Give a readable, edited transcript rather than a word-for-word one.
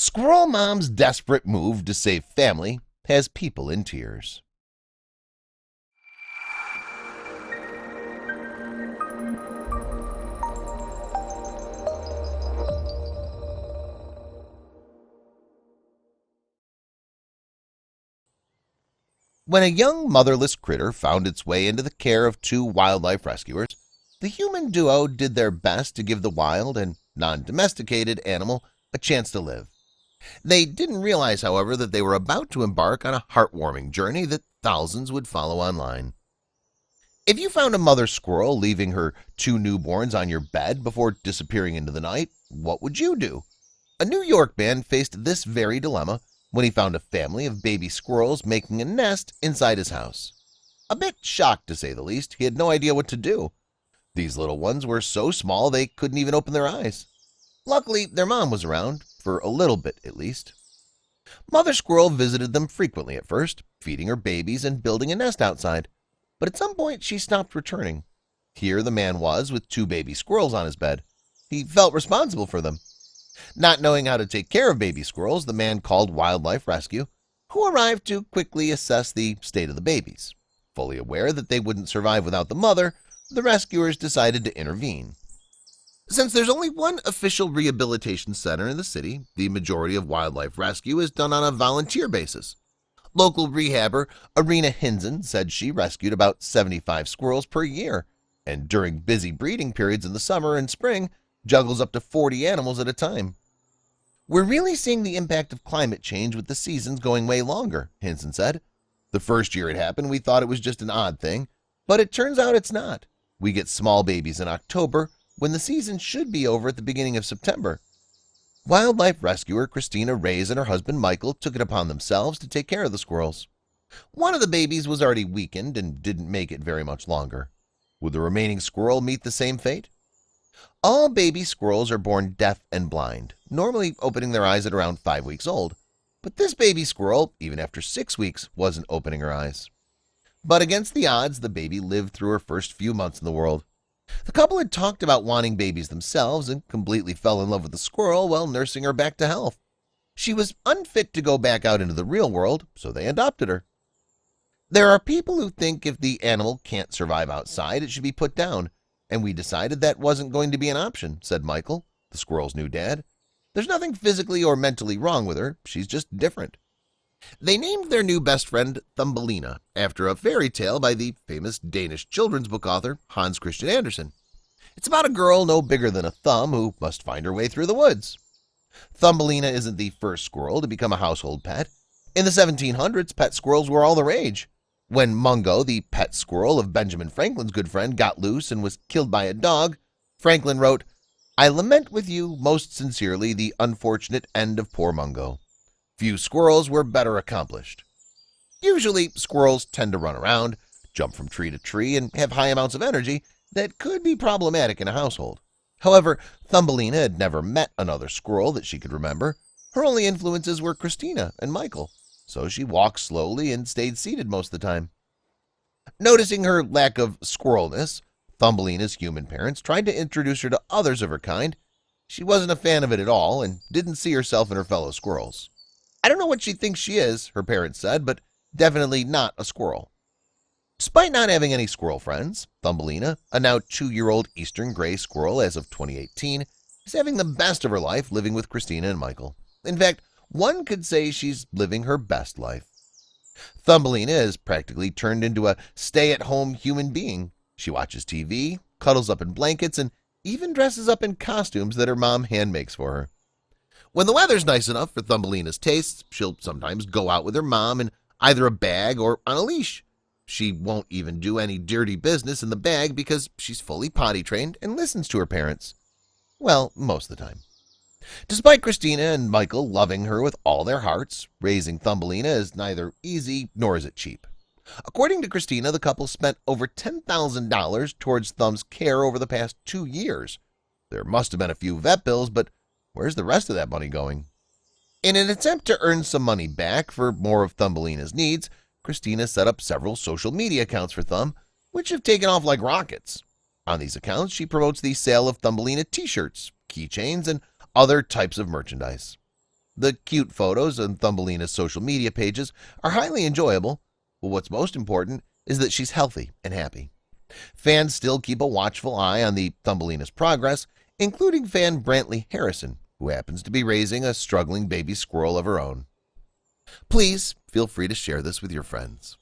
Squirrel Mom's desperate move to save family has people in tears. When a young motherless critter found its way into the care of two wildlife rescuers, the human duo did their best to give the wild and non-domesticated animal a chance to live. They didn't realize, however, that they were about to embark on a heartwarming journey that thousands would follow online. If you found a mother squirrel leaving her two newborns on your bed before disappearing into the night, what would you do? A New York man faced this very dilemma when he found a family of baby squirrels making a nest inside his house. A bit shocked, to say the least, he had no idea what to do. These little ones were so small they couldn't even open their eyes. Luckily, their mom was around, for a little bit at least. Mother squirrel visited them frequently at first, feeding her babies and building a nest outside. But at some point she stopped returning. Here the man was with two baby squirrels on his bed. He felt responsible for them. Not knowing how to take care of baby squirrels, the man called wildlife rescue, who arrived to quickly assess the state of the babies. Fully aware that they wouldn't survive without the mother, the rescuers decided to intervene. Since there's only one official rehabilitation center in the city, the majority of wildlife rescue is done on a volunteer basis. Local rehabber Arena Hinzen said she rescued about 75 squirrels per year, and during busy breeding periods in the summer and spring, juggles up to 40 animals at a time. We're really seeing the impact of climate change with the seasons going way longer, Hinzen said. The first year it happened, we thought it was just an odd thing, but it turns out it's not. We get small babies in October when the season should be over at the beginning of September. Wildlife rescuer Christina Reyes and her husband Michael took it upon themselves to take care of the squirrels. One of the babies was already weakened and didn't make it very much longer. Would the remaining squirrel meet the same fate? All baby squirrels are born deaf and blind, normally opening their eyes at around 5 weeks old. But this baby squirrel, even after 6 weeks, wasn't opening her eyes. But against the odds, the baby lived through her first few months in the world. The couple had talked about wanting babies themselves and completely fell in love with the squirrel while nursing her back to health. She was unfit to go back out into the real world, so they adopted her. There are people who think if the animal can't survive outside, it should be put down, and we decided that wasn't going to be an option, said Michael, the squirrel's new dad. There's nothing physically or mentally wrong with her, she's just different. They named their new best friend Thumbelina, after a fairy tale by the famous Danish children's book author Hans Christian Andersen. It's about a girl no bigger than a thumb who must find her way through the woods. Thumbelina isn't the first squirrel to become a household pet. In the 1700s, pet squirrels were all the rage. When Mungo, the pet squirrel of Benjamin Franklin's good friend, got loose and was killed by a dog, Franklin wrote, "I lament with you most sincerely the unfortunate end of poor Mungo. Few squirrels were better accomplished." Usually, squirrels tend to run around, jump from tree to tree, and have high amounts of energy that could be problematic in a household. However, Thumbelina had never met another squirrel that she could remember. Her only influences were Christina and Michael, so she walked slowly and stayed seated most of the time. Noticing her lack of squirrelness, Thumbelina's human parents tried to introduce her to others of her kind. She wasn't a fan of it at all and didn't see herself in her fellow squirrels. "I don't know what she thinks she is," her parents said, "but definitely not a squirrel." Despite not having any squirrel friends, Thumbelina, a now 2-year-old eastern gray squirrel as of 2018, is having the best of her life living with Christina and Michael. In fact, one could say she's living her best life. Thumbelina is practically turned into a stay-at-home human being. She watches TV, cuddles up in blankets, and even dresses up in costumes that her mom hand-makes for her. When the weather's nice enough for Thumbelina's tastes, she'll sometimes go out with her mom in either a bag or on a leash. She won't even do any dirty business in the bag because she's fully potty trained and listens to her parents. Well, most of the time. Despite Christina and Michael loving her with all their hearts, raising Thumbelina is neither easy nor is it cheap. According to Christina, the couple spent over $10,000 towards Thumb's care over the past 2 years. There must have been a few vet bills, but where's the rest of that money going? In an attempt to earn some money back for more of Thumbelina's needs, Christina set up several social media accounts for Thumb, which have taken off like rockets. On these accounts, she promotes the sale of Thumbelina t-shirts, keychains, and other types of merchandise. The cute photos on Thumbelina's social media pages are highly enjoyable, but what's most important is that she's healthy and happy. Fans still keep a watchful eye on the Thumbelina's progress, including fan Brantley Harrison, who happens to be raising a struggling baby squirrel of her own. Please feel free to share this with your friends.